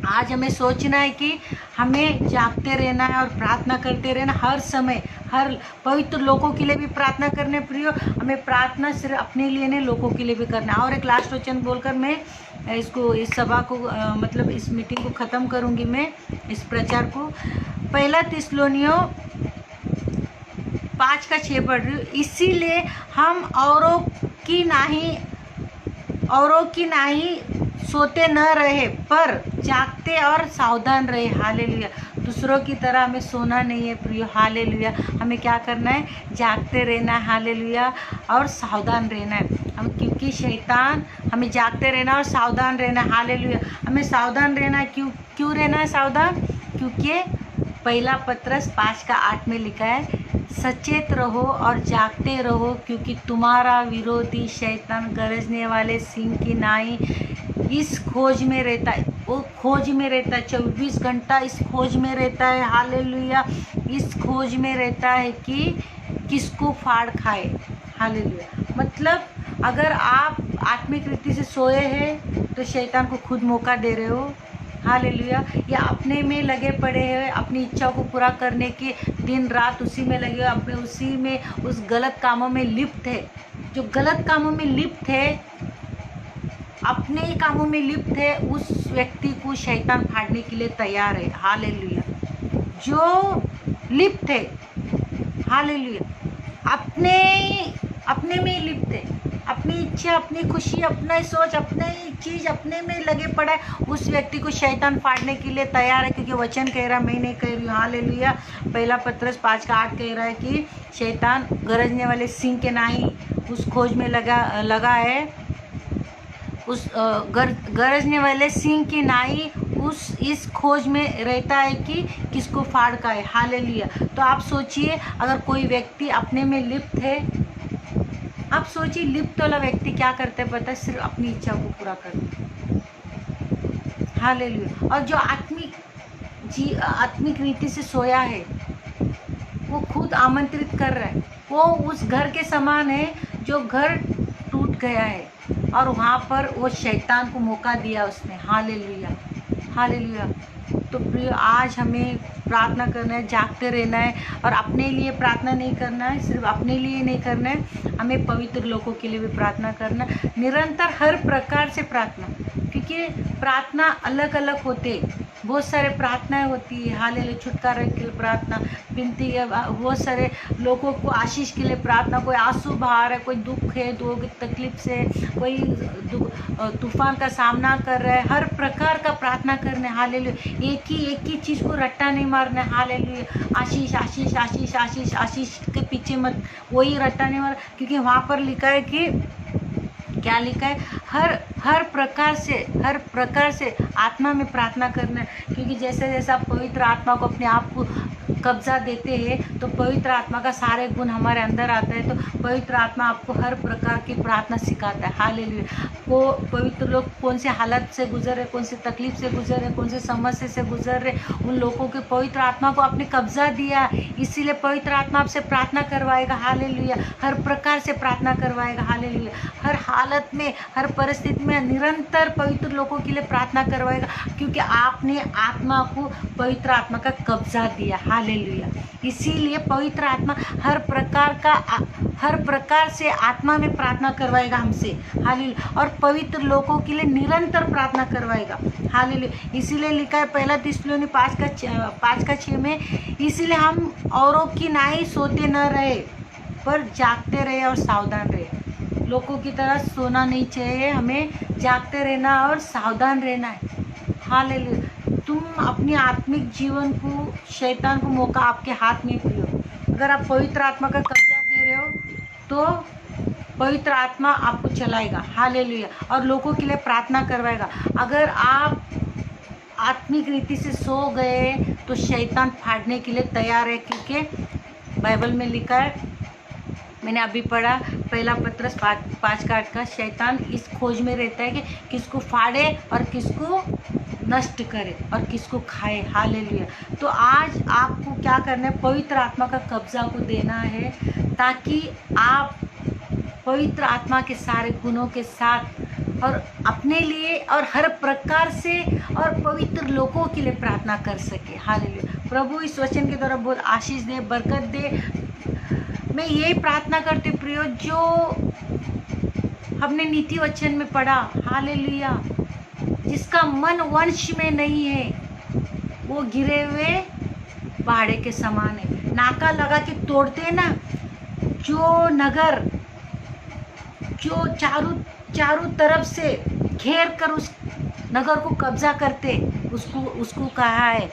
आज हमें सोचना है कि हमें जागते रहना है और प्रार्थना करते रहना हर समय, हर पवित्र लोगों के लिए भी प्रार्थना करने प्रियो। हमें प्रार्थना सिर्फ अपने लिए नहीं, लोगों के लिए भी करना। और एक लास्ट वचन बोलकर मैं इस सभा को मतलब इस मीटिंग को ख़त्म करूँगी, मैं इस प्रचार को। 1 थिस्सलुनीयों 5:6 पढ़ रही हूँ। इसीलिए हम औरों की नहीं सोते न रहे, पर जागते और सावधान रहे। हालेलुया। दूसरों की तरह हमें सोना नहीं है प्रियो। हालेलुया। हमें क्या करना है, जागते रहना है। हालेलुया। और सावधान रहना है हम, क्योंकि शैतान, हमें जागते रहना और सावधान रहना है। हालेलुया। हमें सावधान रहना है। क्यों रहना है सावधान? क्योंकि 1 पत्रस 5:8 में लिखा है, सचेत रहो और जागते रहो, क्योंकि तुम्हारा विरोधी शैतान गरजने वाले सिंह की नाई इस खोज में रहता है। वो खोज में रहता है, 24 घंटा इस खोज में रहता है। हालेलुया। इस खोज में रहता है कि किसको फाड़ खाए। हालेलुया। मतलब अगर आप आत्मिक रीति से सोए हैं तो शैतान को खुद मौका दे रहे हो। हालेलुया। या अपने में लगे पड़े हैं, अपनी इच्छाओं को पूरा करने के दिन रात उसी में लगे हो, अपने उसी में उस गलत कामों में लिप्त है। जो गलत कामों में लिप्त है, अपने ही कामों में लिप्त है, उस व्यक्ति को शैतान फाड़ने के लिए तैयार है। हालेलुया। जो लिप्त है, हालेलुया, अपने में ही लिप्त है, अपनी इच्छा, अपनी खुशी, अपना सोच, अपने चीज़ अपने में लगे पड़ा है, उस व्यक्ति को शैतान फाड़ने के लिए तैयार है। क्योंकि वचन कह रहा, मैं नहीं कह रही हूँ, हालेलुया। पहला पत्रस 5:8 कह रहा है कि शैतान गरजने वाले सिंह के नाई उस खोज में लगा है, उस गरजने वाले सिंह की नाई इस खोज में रहता है कि किसको फाड़ का है। हालेलुया। तो आप सोचिए, अगर कोई व्यक्ति अपने में लिप्त है, आप सोचिए लिप्त वाला व्यक्ति क्या करता है पता है? सिर्फ अपनी इच्छा को पूरा करता है। हालेलुया। और जो आत्मिक रीति से सोया है, वो खुद आमंत्रित कर रहा है। वो उस घर के समान है जो घर टूट गया है और वहाँ पर वो शैतान को मौका दिया उसने। Hallelujah, hallelujah. तो प्रिय, आज हमें प्रार्थना करना है, जागते रहना है और अपने लिए प्रार्थना नहीं करना है, सिर्फ अपने लिए नहीं करना है, हमें पवित्र लोगों के लिए भी प्रार्थना करना, निरंतर हर प्रकार से प्रार्थना। क्योंकि प्रार्थना अलग अलग होते, बहुत सारे प्रार्थनाएं होती है। हालेलुया। छुटकारा के लिए प्रार्थना, विनती है, बहुत सारे लोगों को आशीष के लिए प्रार्थना, कोई आंसू बहा रहा है, कोई दुख है, दुख तकलीफ से, कोई तूफान का सामना कर रहा है, हर प्रकार का प्रार्थना करना है। हालेलुया। एक ही चीज़ को रट्टा नहीं मारना है। हालेलुया। आशीष आशीष आशीष आशीष आशीष के पीछे मत, वही रट्टा नहीं मार। क्योंकि वहाँ पर लिखा है कि क्या लिखा है? हर प्रकार से आत्मा में प्रार्थना करना है। क्योंकि जैसे जैसे आप पवित्र आत्मा को अपने आप को कब्जा देते हैं तो पवित्र आत्मा का सारे गुण हमारे अंदर आता है। तो पवित्र आत्मा आपको हर प्रकार की प्रार्थना सिखाता है। हालेलुया। वो पवित्र लोग कौन से हालत से गुजर रहे, कौन से तकलीफ से गुजर रहे, कौन से समस्या से गुजर रहे, उन लोगों के पवित्र आत्मा को आपने कब्जा दिया, इसीलिए पवित्र आत्मा आपसे प्रार्थना करवाएगा। हालेलुया। हर प्रकार से प्रार्थना करवाएगा। हालेलुया। हर हालत में, हर परिस्थिति में निरंतर पवित्र लोगों के लिए प्रार्थना करवाएगा। क्योंकि आपने आत्मा को, पवित्र आत्मा का कब्जा दिया। हालेलुया। इसीलिए पवित्र आत्मा हर प्रकार से आत्मा में प्रार्थना करवाएगा हमसे। हालेलुया। और पवित्र लोगों के लिए निरंतर प्रार्थना करवाएगा। हालेलुया। इसीलिए लिखा है पहला थिस्सलुनी 5:6 में, इसीलिए हम औरों की नाई सोते न रहे पर जागते रहे और सावधान रहे। लोगों की तरह सोना नहीं चाहिए, हमें जागते रहना और सावधान रहना है। हालेलुया। तुम अपनी आत्मिक जीवन को, शैतान को मौका आपके हाथ में पियो। अगर आप पवित्र आत्मा का कब्जा दे रहे हो तो पवित्र आत्मा आपको चलाएगा। हालेलुया। और लोगों के लिए प्रार्थना करवाएगा। अगर आप आत्मिक रीति से सो गए तो शैतान फाड़ने के लिए तैयार है। क्योंकि बाइबल में लिखा है, मैंने अभी पढ़ा, पहला पत्रस 5:8 का, शैतान इस खोज में रहता है कि किसको फाड़े और किसको नष्ट करे और किसको खाए। हालेलुया। तो आज आपको क्या करना है? पवित्र आत्मा का कब्जा को देना है, ताकि आप पवित्र आत्मा के सारे गुणों के साथ और अपने लिए और हर प्रकार से और पवित्र लोगों के लिए प्रार्थना कर सके। हालेलुया। प्रभु इस वचन के द्वारा बहुत आशीष दे, बरकत दे। मैं यही प्रार्थना करती हूँ प्रियो, जो हमने नीति वचन में पढ़ा, हालेलुया, जिसका मन वंश में नहीं है वो गिरे हुए पहाड़े के समान है। नाका लगा के तोड़ते ना, जो नगर जो चारों तरफ से घेर कर उस नगर को कब्जा करते, उसको कहा है,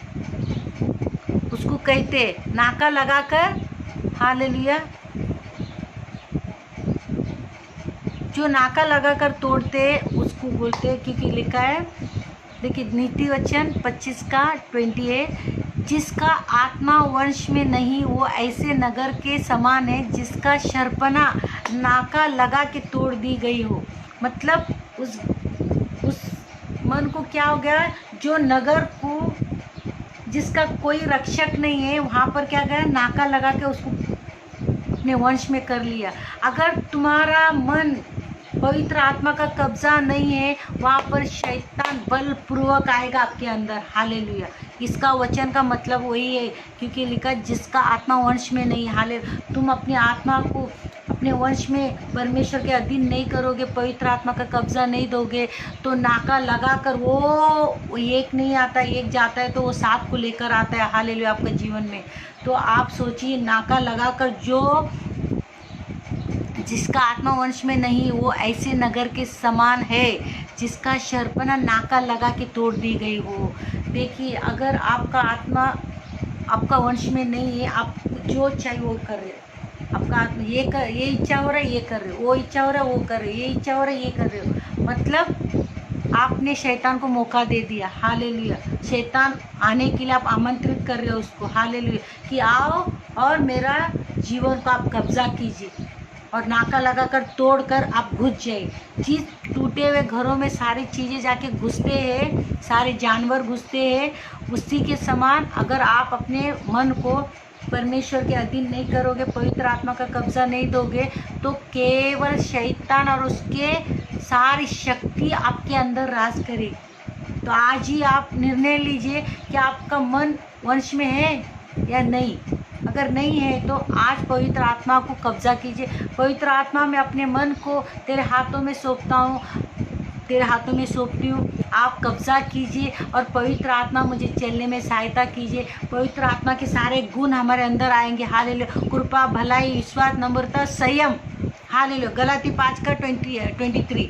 उसको कहते नाका लगाकर। हालेलुया। जो नाका लगाकर तोड़ते उसको बोलते, क्योंकि लिखा है, देखिए नीति वचन 25:28, जिसका आत्मा वंश में नहीं वो ऐसे नगर के समान है जिसका शर्पना नाका लगा के तोड़ दी गई हो। मतलब उस मन को क्या हो गया, जो नगर को, जिसका कोई रक्षक नहीं है, वहाँ पर क्या गया, नाका लगा के उसको अपने वंश में कर लिया। अगर तुम्हारा मन पवित्र आत्मा का कब्जा नहीं है, वहाँ पर शैतान बलपूर्वक आएगा आपके अंदर। हालेलुया। इसका वचन का मतलब वही है, क्योंकि लिखा जिसका आत्मा वंश में नहीं। हालेलुया। तुम अपनी आत्मा को अपने वंश में परमेश्वर के अधीन नहीं करोगे, पवित्र आत्मा का कब्जा नहीं दोगे, तो नाका लगाकर वो एक नहीं आता, एक जाता है तो वो 7 को लेकर आता है। हालेलुया। आपके जीवन में तो आप सोचिए, नाका लगाकर जो जिसका आत्मा वंश में नहीं वो ऐसे नगर के समान है जिसका शर्पणा नाका लगा के तोड़ दी गई हो। देखिए, अगर आपका आत्मा आपका वंश में नहीं है, आप जो चाहिए वो कर रहे हो। आपका आत्मा ये इच्छा हो रहा है ये कर रहे हो, वो इच्छा हो रहा है वो कर रहे हो, ये इच्छा हो रहा है ये कर रहे हो, मतलब आपने शैतान को मौका दे दिया। हालेलुया। शैतान आने के लिए आप आमंत्रित कर रहे हो उसको। हालेलुया कि आओ और मेरा जीवन को आप कब्जा कीजिए, और नाका लगाकर तोड़कर आप घुस जाए। चीज़ टूटे हुए घरों में सारी चीज़ें जाके घुसते हैं, सारे जानवर घुसते हैं। उसी के समान अगर आप अपने मन को परमेश्वर के अधीन नहीं करोगे, पवित्र आत्मा का कब्जा नहीं दोगे, तो केवल शैतान और उसके सारी शक्ति आपके अंदर राज करेगी। तो आज ही आप निर्णय लीजिए कि आपका मन वंश में है या नहीं। अगर नहीं है तो आज पवित्र आत्मा को कब्जा कीजिए। पवित्र आत्मा, मैं अपने मन को तेरे हाथों में सौंपता हूँ, तेरे हाथों में सौंपती हूँ, आप कब्जा कीजिए और पवित्र आत्मा मुझे चलने में सहायता कीजिए। पवित्र आत्मा के सारे गुण हमारे अंदर आएंगे। हालेलुया। कृपा, भलाई, विश्वास, नम्रता, संयम। हालेलुया। गलाती 5:23।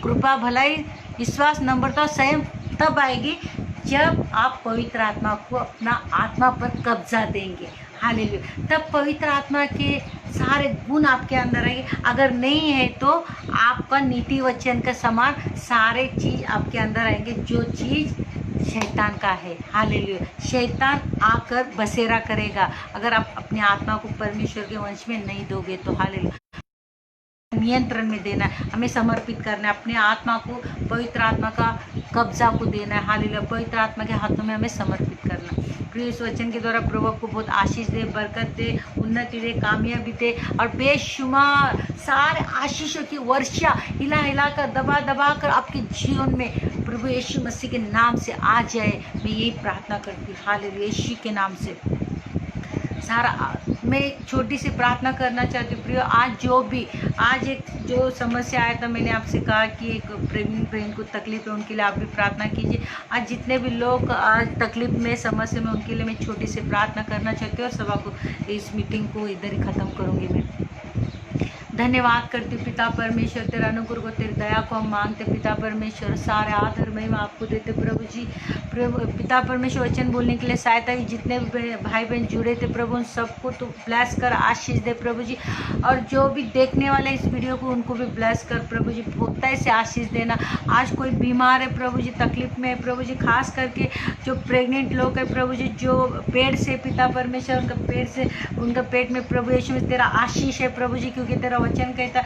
कृपा, भलाई, विश्वास, नम्रता, संयम तब आएगी जब आप पवित्र आत्मा को अपना आत्मा पर कब्जा देंगे। हालेलुया। तब पवित्र आत्मा के सारे गुण आपके अंदर आएंगे। अगर नहीं है तो आपका नीति वचन का समान सारे चीज़ आपके अंदर आएंगे, जो चीज़ शैतान का है। हालेलुया। शैतान आकर बसेरा करेगा अगर आप अपने आत्मा को परमेश्वर के वंश में नहीं दोगे तो। हालेलुया। नियंत्रण में देना है, हमें समर्पित करना है, अपने आत्मा को पवित्र आत्मा का कब्जा को देना है। हालेलुया। पवित्र आत्मा के हाथों में हमें समर्पित करना है। प्रिय, इस वचन के द्वारा प्रभु को बहुत आशीष दे, बरकत दे, उन्नति दे, कामयाबी दे, और बेशुमार सारे आशीषों की वर्षा हिला हिला कर, दबा दबा कर आपके जीवन में प्रभु यीशु मसीह के नाम से आ जाए। मैं यही प्रार्थना करती हूँ। हालेलुया। यीशु के नाम से सारा, मैं एक छोटी सी प्रार्थना करना चाहती हूँ। प्रियो, आज एक जो समस्या आया था, मैंने आपसे कहा कि एक प्रेग्नेंट बहन को तकलीफ है, उनके लिए आप भी प्रार्थना कीजिए। आज जितने भी लोग आज तकलीफ में, समस्या में, उनके लिए मैं छोटी सी प्रार्थना करना चाहती हूँ और सभा को, इस मीटिंग को इधर ही ख़त्म करूँगी। मैं धन्यवाद करती हूँ पिता परमेश्वर, तेरा अनुग्रह को, तेरी दया को हम मांगते पिता परमेश्वर। सारे आदर महिमा आपको देते प्रभु जी। पिता परमेश्वर, वचन बोलने के लिए सहायता की जितने भी भाई बहन जुड़े थे प्रभु, उन सबको तो ब्लेस कर, आशीष दे प्रभु जी। और जो भी देखने वाले इस वीडियो को, उनको भी ब्लेस कर प्रभु जी, बहुत से आशीष देना। आज कोई बीमार है प्रभु जी, तकलीफ में है प्रभु जी, खास करके जो प्रेग्नेंट लोग है प्रभु जी, जो पेट से पिता परमेश्वर, उनका पेट में प्रभु यीशु में तेरा आशीष है प्रभु जी, क्योंकि तेरा वचन कहता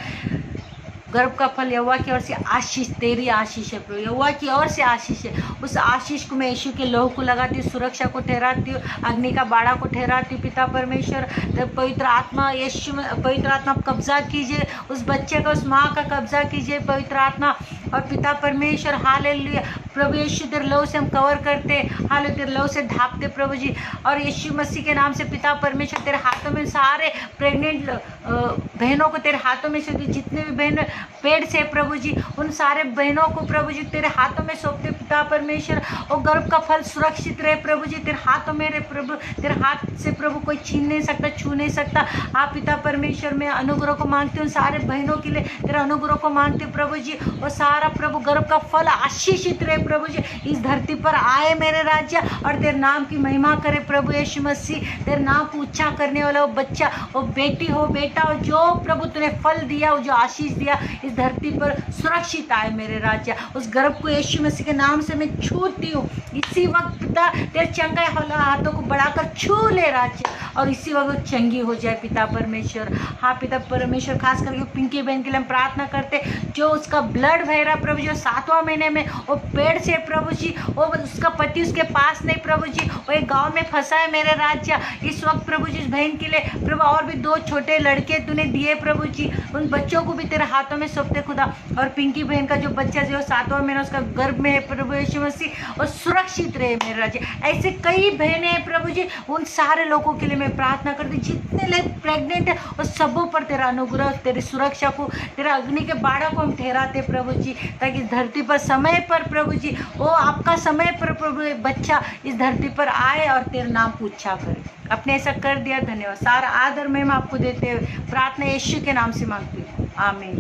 गर्भ का फल यहोवा की ओर से आशीष, तेरी आशीष है प्रभु, यहोवा की ओर से आशीष है। उस आशीष को मैं यीशु के लहू को लगाती हूँ, सुरक्षा को ठहराती हूँ, अग्नि का बाड़ा को ठहराती हूँ पिता परमेश्वर। पवित्र आत्मा, यीशु में पवित्र आत्मा कब्जा कीजिए उस बच्चे का, उस माँ का कब्जा कीजिए पवित्र आत्मा। और पिता परमेश्वर, हालेलुया, प्रभु यीशु तेरे लहू से हम कवर करते, हालेलुया, तेरे लहू से ढांपते प्रभु जी। और यीशु मसीह के नाम से पिता परमेश्वर, तेरे हाथों में सारे प्रेग्नेंट बहनों को तेरे हाथों में से, जितने भी बहन पेट से प्रभु जी, उन सारे बहनों को प्रभु जी तेरे हाथों में सौंपते पिता परमेश्वर। और गर्भ का फल सुरक्षित रहे प्रभु जी, तेरे हाथों में रहे प्रभु, तेरे हाथ से प्रभु कोई छीन नहीं सकता, छू नहीं सकता। आप पिता परमेश्वर, मैं अनुग्रह को मांगती हूँ सारे बहनों के लिए, तेरा अनुग्रह को मांगती हूँ प्रभु जी। और सारा प्रभु गर्भ का फल आशीषित रहे प्रभु जी, इस धरती पर आए मेरे राज्य, और तेरे नाम की महिमा करे प्रभु यीशु मसीह। तेरे नाम को ऊंचा करने वाला वो बच्चा, वो बेटी हो, बेटा हो, जो प्रभु तूने फल दिया, वो जो आशीष दिया, इस धरती पर सुरक्षित आए मेरे राज्य। उस गर्भ को यीशु मसीह के नाम से मैं छूती हूँ इसी वक्त पिता, तेरे चंगे हाथों को बढ़ाकर छू ले राज्य, और इसी वक्त चंगी हो जाए पिता परमेश्वर। हाँ पिता परमेश्वर, खास करके पिंकी बहन के लिए हम प्रार्थना करते, जो उसका ब्लड बह रहा प्रभु, जो 7वां महीने में वो पेड़ से प्रभु जी, वो उसका पति उसके पास नहीं प्रभु जी, वो एक गाँव में फंसा है मेरे राज्य। इस वक्त प्रभु जी, इस बहन के लिए प्रभु, और भी 2 छोटे लड़के तूने दिए प्रभु जी, उन बच्चों को भी तेरे हाथों में सौंपते खुदा। और पिंकी बहन का जो बच्चा जो 7वां महीना उसका गर्भ में है प्रभु यीशु मसीह, और सुरक्षित रहे मेरे राज्य। ऐसे कई बहनें हैं प्रभु जी, उन सारे लोगों के लिए मैं प्रार्थना करती, जितने लोग प्रेग्नेंट है उन सबों पर तेरा अनुग्रह, तेरी सुरक्षा को, तेरा अग्नि के बाड़ा को हम ठहराते प्रभु जी, ताकि इस धरती पर समय पर प्रभु जी, वो आपका समय पर प्रभु बच्चा इस धरती पर आए और तेरे नाम को ऊंचा करे। आपने ऐसा कर दिया, धन्यवाद। सारा आदर में मैं आपको देते हुए प्रार्थना यीशु के नाम से मांगती हूँ, आमीन।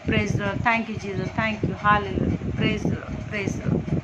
Praise the Lord, thank you Jesus, thank you, hallelujah, praise the Lord, praise the Lord.